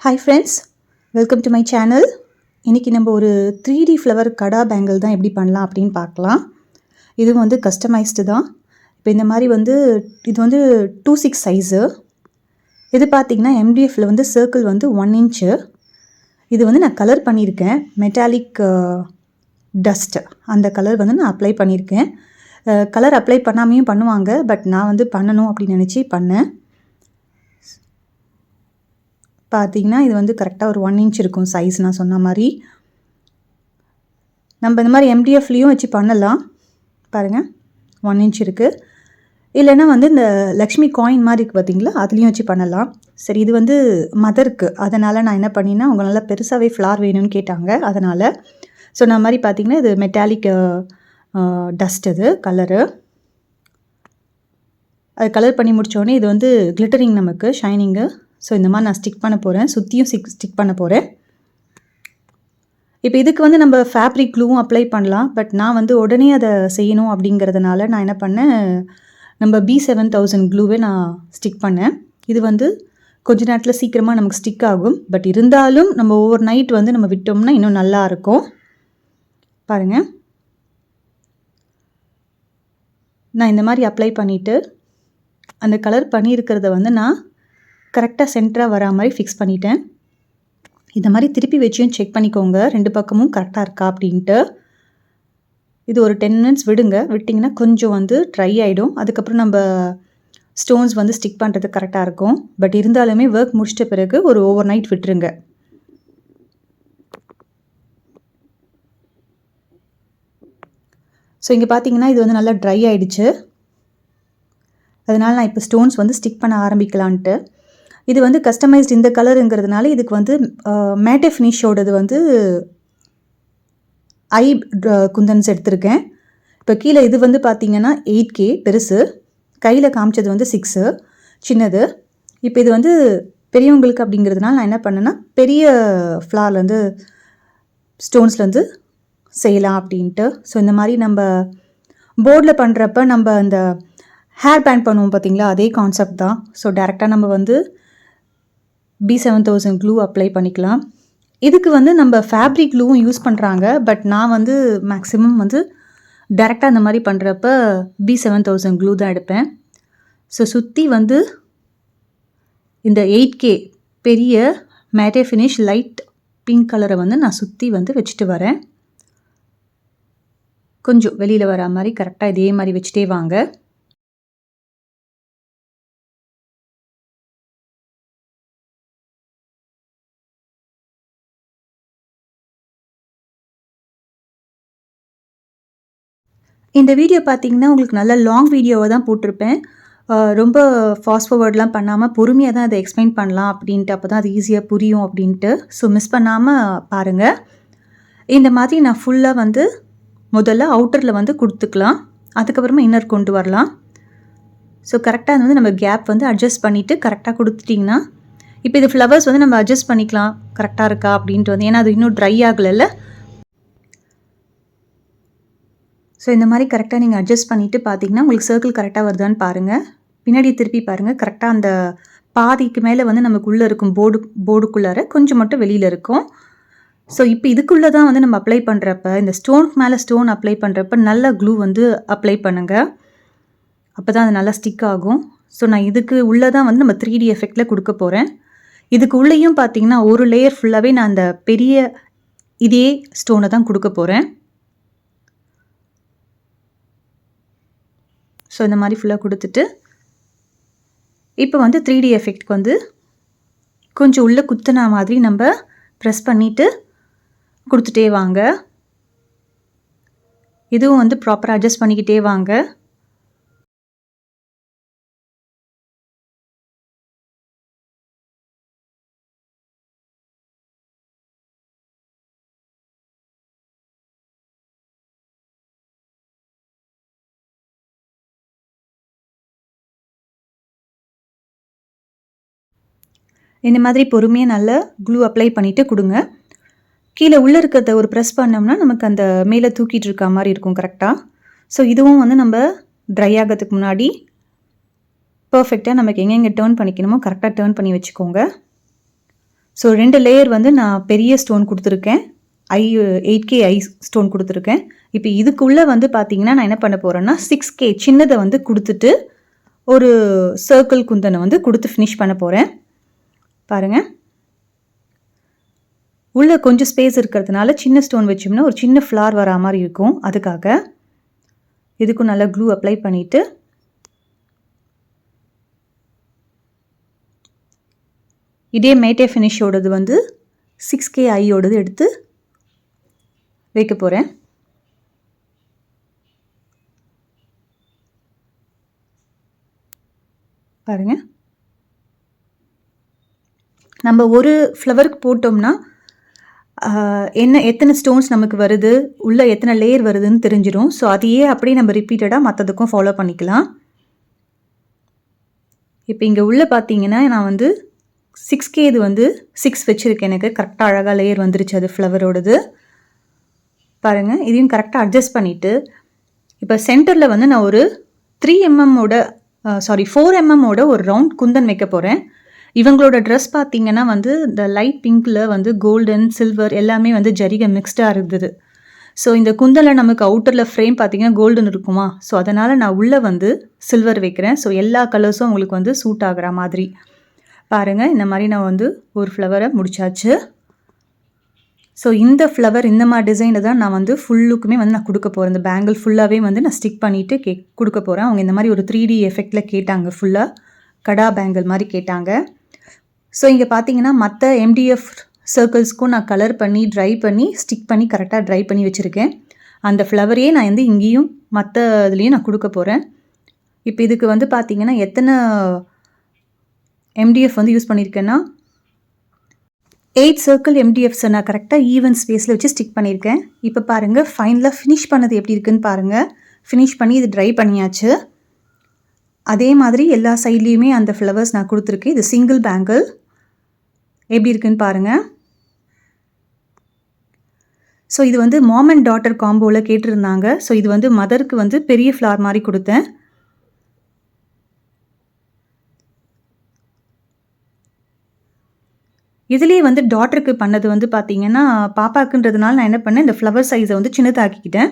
Hi friends, welcome to my channel. இன்னைக்கு நம்ம ஒரு 3D flower kada bangle தான் எப்படி பண்ணலாம் அப்படின்னு பார்க்கலாம். இது வந்து கஸ்டமைஸ்டு தான். இப்போ இந்த மாதிரி இது 2/6 சைஸு. இது பார்த்தீங்கன்னா MDFல சர்க்கிள் 1 இன்ச்சு. இது நான் கலர் பண்ணியிருக்கேன். மெட்டாலிக் டஸ்ட் அந்த கலர் நான் அப்ளை பண்ணியிருக்கேன். கலர் அப்ளை பண்ணாமையும் பண்ணுவாங்க, பட் நான் பண்ணணும் அப்படின்னு நினச்சி பண்ணேன். பார்த்தீங்கன்னா இது கரெக்டாக ஒரு 1 இன்ச் இருக்கும் சைஸ். நான் சொன்ன மாதிரி நம்ம இந்த மாதிரி MDFலையும் வச்சு பண்ணலாம். பாருங்கள் 1 இன்ச் இருக்குது. இல்லைன்னா இந்த லக்ஷ்மி காயின் மாதிரி இருக்குது பார்த்தீங்களா, அதுலேயும் வச்சு பண்ணலாம். சரி, இது மதருக்கு, அதனால் நான் என்ன பண்ணினா அவங்க நல்லா பெருசாகவே ஃப்ளார் வேணும்னு கேட்டாங்க. அதனால் சொன்ன மாதிரி பார்த்தீங்கன்னா இது மெட்டாலிக் டஸ்ட், இது கலரு. அது கலர் பண்ணி முடித்தோடனே இது கிளிட்டரிங், நமக்கு ஷைனிங்கு. ஸோ இந்த மாதிரி நான் ஸ்டிக் பண்ண போகிறேன். சுற்றியும் ஸ்டிக் பண்ண போகிறேன். இப்போ இதுக்கு நம்ம ஃபேப்ரிக் க்ளூவும் அப்ளை பண்ணலாம், பட் நான் உடனே அதை செய்யணும் அப்படிங்கிறதுனால நான் என்ன பண்ணேன், நம்ம B7000 க்ளூவே நான் ஸ்டிக் பண்ணேன். இது கொஞ்ச நேரத்தில் சீக்கிரமாக நமக்கு ஸ்டிக் ஆகும். பட் இருந்தாலும் நம்ம ஓவர் நைட் நம்ம விட்டோம்னா இன்னும் நல்லா இருக்கும். பாருங்கள், நான் இந்த மாதிரி அப்ளை பண்ணிவிட்டு அந்த கலர் பண்ணியிருக்கிறத நான் கரெக்டாக சென்டராக வரா மாதிரி ஃபிக்ஸ் பண்ணிட்டேன். இந்த மாதிரி திருப்பி வச்சியும் செக் பண்ணிக்கோங்க, 2 பக்கமும் கரெக்டாக இருக்கா அப்படின்ட்டு. இது ஒரு 10 மினிட்ஸ் விடுங்க. விட்டிங்கன்னா கொஞ்சம் ட்ரை ஆகிடும். அதுக்கப்புறம் நம்ம ஸ்டோன்ஸ் ஸ்டிக் பண்ணுறது கரெக்டாக இருக்கும். பட் இருந்தாலுமே ஒர்க் முடிச்சிட்ட பிறகு ஒரு ஓவர் நைட் விட்டுருங்க. ஸோ இங்கே பார்த்தீங்கன்னா இது நல்லா ட்ரை ஆகிடுச்சு. அதனால் நான் இப்போ ஸ்டோன்ஸ் ஸ்டிக் பண்ண ஆரம்பிக்கலான்ட்டு. இது கஸ்டமைஸ்டு இந்த கலருங்கிறதுனால இதுக்கு மேட்டே ஃபினிஷோடது ஐ குந்தன்ஸ் எடுத்திருக்கேன். இப்போ கீழே இது பார்த்தீங்கன்னா 8K பெருசு, கையில் காமிச்சது 6 சின்னது. இப்போ இது பெரியவங்களுக்கு அப்படிங்கிறதுனால நான் என்ன பண்ணேன்னா பெரிய ஃப்ளார்லேருந்து ஸ்டோன்ஸ்லேருந்து செய்யலாம் அப்படின்ட்டு. ஸோ இந்த மாதிரி நம்ம போர்டில் பண்ணுறப்ப நம்ம அந்த ஹேர் பேண்ட் பண்ணுவோம் பார்த்தீங்களா, அதே கான்செப்ட் தான். ஸோ டேரெக்டாக நம்ம B7000 க்ளூ அப்ளை பண்ணிக்கலாம். இதுக்கு நம்ம ஃபேப்ரிக் க்ளூவும் யூஸ் பண்ணுறாங்க. பட் நான் மேக்ஸிமம் டேரெக்டாக அந்த மாதிரி பண்ணுறப்ப B7000 க்ளூ தான் எடுப்பேன். ஸோ சுற்றி இந்த 8K பெரிய மேட்டே ஃபினிஷ் லைட் பிங்க் கலரை நான் சுற்றி வச்சுட்டு வரேன். கொஞ்சம் வெளியில் வர மாதிரி கரெக்டாக இதே மாதிரி வச்சுட்டே வாங்க. இந்த வீடியோ பார்த்தீங்கன்னா உங்களுக்கு நல்ல லாங் வீடியோவை தான் போட்டிருப்பேன். ரொம்ப ஃபாஸ்ட் ஃபார்வர்ட்லாம் பண்ணாமல் பொறுமையாக தான் அதை எக்ஸ்பிளைன் பண்ணலாம் அப்படின்ட்டு, அப்போ தான் அது ஈஸியாக புரியும் அப்படின்ட்டு. ஸோ மிஸ் பண்ணாமல் பாருங்கள். இந்த மாதிரி நான் ஃபுல்லாக முதல்ல அவுட்டரில் கொடுத்துக்கலாம். அதுக்கப்புறமா இன்னர் கொண்டு வரலாம். ஸோ கரெக்டாக நம்ம கேப் அட்ஜஸ்ட் பண்ணிவிட்டு கரெக்டாக கொடுத்துட்டிங்கன்னா, இப்போ இது ஃப்ளவர்ஸ் நம்ம அட்ஜஸ்ட் பண்ணிக்கலாம் கரெக்டாக இருக்கா அப்படின்ட்டு ஏன்னா அது இன்னும் ட்ரை ஆகலைல்ல. ஸோ இந்த மாதிரி கரெக்டாக நீங்கள் அட்ஜஸ்ட் பண்ணிவிட்டு பார்த்தீங்கன்னா உங்களுக்கு சர்க்கிள் கரெக்டாக வருதான்னு பாருங்கள். பின்னாடி திருப்பி பாருங்கள். கரெக்டாக அந்த பாதிக்கு மேலே நமக்கு உள்ளே இருக்கும், போர்டுக்குள்ளார கொஞ்சம் மட்டும் வெளியில் இருக்கும். ஸோ இப்போ இதுக்குள்ளே தான் நம்ம அப்ளை பண்ணுறப்ப, இந்த ஸ்டோனுக்கு மேலே ஸ்டோன் அப்ளை பண்ணுறப்ப நல்ல க்ளூ அப்ளை பண்ணுங்கள். அப்போ தான் அது நல்லா ஸ்டிக் ஆகும். ஸோ நான் இதுக்கு உள்ளே தான் நம்ம 3D எஃபெக்டில் கொடுக்க போகிறேன். இதுக்கு உள்ளேயும் பார்த்தீங்கன்னா ஒரு லேயர் ஃபுல்லாகவே நான் அந்த பெரிய இதே ஸ்டோனை தான் கொடுக்க போகிறேன். ஸோ இந்த மாதிரி ஃபுல்லாக கொடுத்துட்டு இப்போ 3D எஃபெக்ட்க்கு கொஞ்சம் உள்ளே குத்துனா மாதிரி நம்ம ப்ரெஸ் பண்ணிவிட்டு கொடுத்துட்டே வாங்க. இதுவும் ப்ராப்பராக அட்ஜஸ்ட் பண்ணிக்கிட்டே வாங்க. இந்த மாதிரி பொறுமையாக நல்லா க்ளூ அப்ளை பண்ணிவிட்டு கொடுங்க. கீழே உள்ளே இருக்கிறத ஒரு ப்ரெஸ் பண்ணோம்னா நமக்கு அந்த மேலே தூக்கிட்டு இருக்க மாதிரி இருக்கும் கரெக்டாக. ஸோ இதுவும் நம்ம ட்ரை ஆகிறதுக்கு முன்னாடி பர்ஃபெக்டாக நமக்கு எங்கெங்கே டர்ன் பண்ணிக்கணுமோ கரெக்டாக டர்ன் பண்ணி வச்சுக்கோங்க. ஸோ 2 லேயர் வந்து நான் பெரிய ஸ்டோன் கொடுத்துருக்கேன். 8K ஐ ஸ்டோன் கொடுத்துருக்கேன். இப்போ இதுக்குள்ளே வந்து பார்த்தீங்கன்னா நான் என்ன பண்ண போகிறேன்னா 6K சின்னதை வந்து கொடுத்துட்டு ஒரு சர்க்கிள் குந்தனை வந்து கொடுத்து ஃபினிஷ் பண்ண போகிறேன். பாருங்கள், உள்ளே கொஞ்சம் ஸ்பேஸ் இருக்கிறதுனால சின்ன ஸ்டோன் வச்சோம்னா ஒரு சின்ன ஃப்ளார் வரா மாதிரி இருக்கும். அதுக்காக இதுக்கும் நல்லா க்ளூ அப்ளை பண்ணிவிட்டு இதே மேட்டே ஃபினிஷோடது வந்து 6K ஐயோடது எடுத்து வைக்க போகிறேன். பாருங்கள், நம்ம ஒரு ஃப்ளவருக்கு போட்டோம்னா எத்தனை ஸ்டோன்ஸ் நமக்கு வருது, உள்ளே எத்தனை லேயர் வருதுன்னு தெரிஞ்சிடும். ஸோ அதையே அப்படியே நம்ம ரிப்பீட்டடாக மற்றதுக்கும் ஃபாலோ பண்ணிக்கலாம். இப்போ இங்கே உள்ளே பார்த்தீங்கன்னா நான் வந்து 6K இது வந்து 6 வச்சுருக்கேன். எனக்கு கரெக்டாக அழகாக லேயர் வந்துருச்சு அது ஃப்ளவரோடது. பாருங்கள், இதையும் கரெக்டாக அட்ஜஸ்ட் பண்ணிவிட்டு இப்போ சென்டரில் வந்து நான் ஒரு 4 mm ஒரு ரவுண்ட் குந்தன் வைக்க போகிறேன். இவங்களோட ட்ரெஸ் பார்த்தீங்கன்னா வந்து இந்த லைட் பிங்க்கில் வந்து கோல்டன் சில்வர் எல்லாமே வந்து ஜரிகை மிக்ஸ்டாக இருந்தது. ஸோ இந்த குந்தனில் நமக்கு அவுட்டரில் ஃப்ரேம் பார்த்தீங்கன்னா கோல்டன் இருக்குமா, ஸோ அதனால் நான் உள்ளே வந்து சில்வர் வைக்கிறேன். ஸோ எல்லா கலர்ஸும் உங்களுக்கு வந்து சூட் ஆகிற மாதிரி. பாருங்கள், இந்த மாதிரி நான் வந்து ஒரு ஃப்ளவரை முடிச்சாச்சு. ஸோ இந்த ஃப்ளவர் இந்த மாதிரி டிசைனில் தான் நான் வந்து ஃபுல்லுக்குமே வந்து நான் கொடுக்க போகிறேன். இந்த பேங்கிள் ஃபுல்லாகவே வந்து நான் ஸ்டிக் பண்ணிவிட்டு கொடுக்க போகிறேன். அவங்க இந்த மாதிரி ஒரு 3D எஃபெக்டில் கேட்டாங்க, ஃபுல்லாக கடா பேங்கிள் மாதிரி கேட்டாங்க. ஸோ இங்கே பார்த்தீங்கன்னா மற்ற MDF சர்க்கிள்ஸ்க்கும் நான் கலர் பண்ணி ட்ரை பண்ணி ஸ்டிக் பண்ணி கரெக்டாக ட்ரை பண்ணி வச்சுருக்கேன். அந்த ஃப்ளவரையே நான் வந்து இங்கேயும் மற்ற இதுலேயும் நான் கொடுக்க போகிறேன். இப்போ இதுக்கு வந்து பார்த்தீங்கன்னா எத்தனை MDF வந்து யூஸ் பண்ணியிருக்கேன்னா 8 சர்க்கிள் MDFஸை நான் கரெக்டாக ஈவன் ஸ்பேஸில் வச்சு ஸ்டிக் பண்ணியிருக்கேன். இப்போ பாருங்கள், ஃபைனலாக ஃபினிஷ் பண்ணது எப்படி இருக்குன்னு பாருங்கள். ஃபினிஷ் பண்ணி இது ட்ரை பண்ணியாச்சு. அதே மாதிரி எல்லா சைட்லேயுமே அந்த ஃப்ளவர்ஸ் நான் கொடுத்துருக்கேன். இது சிங்கிள் பேங்கிள் எப்படி இருக்குன்னு பாருங்கள். ஸோ இது வந்து மாம் அண்ட் டாட்டர் காம்போவில் கேட்டிருந்தாங்க. ஸோ இது வந்து மதருக்கு வந்து பெரிய ஃப்ளார் மாதிரி கொடுத்தேன். இதுலேயே வந்து டாட்டருக்கு பண்ணது வந்து பார்த்தீங்கன்னா பாப்பாக்குன்றதுனால நான் என்ன பண்ணேன், இந்த ஃப்ளவர் சைஸை வந்து சின்னதாக்கிக்கிட்டேன்.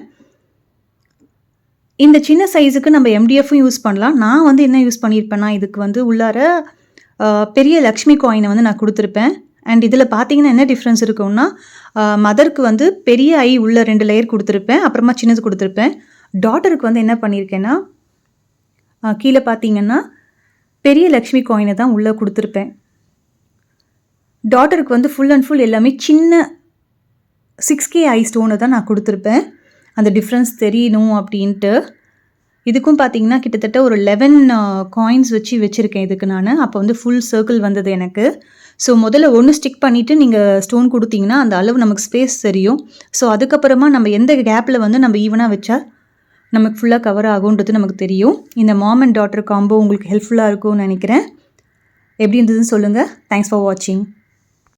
இந்த சின்ன சைஸுக்கு நம்ம MDFும் யூஸ் பண்ணலாம். நான் வந்து என்ன யூஸ் பண்ணியிருப்பேன்னா இதுக்கு வந்து உள்ளார பெரிய லக்ஷ்மி காயினை வந்து நான் கொடுத்துருப்பேன். அண்ட் இதில் பார்த்தீங்கன்னா என்ன டிஃப்ரென்ஸ் இருக்கும்னா மதருக்கு வந்து பெரிய ஐ உள்ள 2 லேயர் கொடுத்துருப்பேன், அப்புறமா சின்னது கொடுத்துருப்பேன். டாட்டருக்கு வந்து என்ன பண்ணியிருக்கேன்னா கீழே பார்த்தீங்கன்னா பெரிய லக்ஷ்மி காயினை தான் உள்ளே கொடுத்துருப்பேன். டாட்டருக்கு வந்து ஃபுல் அண்ட் ஃபுல் எல்லாமே சின்ன 6K ஐ ஸ்டோனை தான் நான் கொடுத்துருப்பேன், அந்த டிஃப்ரென்ஸ் தெரியணும் அப்படின்ட்டு. இதுக்கும் பார்த்தீங்கன்னா கிட்டத்தட்ட ஒரு 11 காயின்ஸ் வச்சுருக்கேன் இதுக்கு நான். அப்போ வந்து ஃபுல் சர்க்கிள் வந்தது எனக்கு. ஸோ முதல்ல ஒன்று ஸ்டிக் பண்ணிவிட்டு நீங்கள் ஸ்டோன் கொடுத்தீங்கன்னா அந்த அளவு நமக்கு ஸ்பேஸ் தெரியும். ஸோ அதுக்கப்புறமா நம்ம எந்த கேப்பில் வந்து நம்ம ஈவனாக வச்சா நமக்கு ஃபுல்லாக கவர் ஆகுன்றது நமக்கு தெரியும். இந்த மாம் அண்ட் டாட்டர் காம்போ உங்களுக்கு ஹெல்ப்ஃபுல்லாக இருக்கும்னு நினைக்கிறேன். எப்படி இருந்ததுன்னு சொல்லுங்கள். தேங்க்ஸ் ஃபார் வாட்சிங்.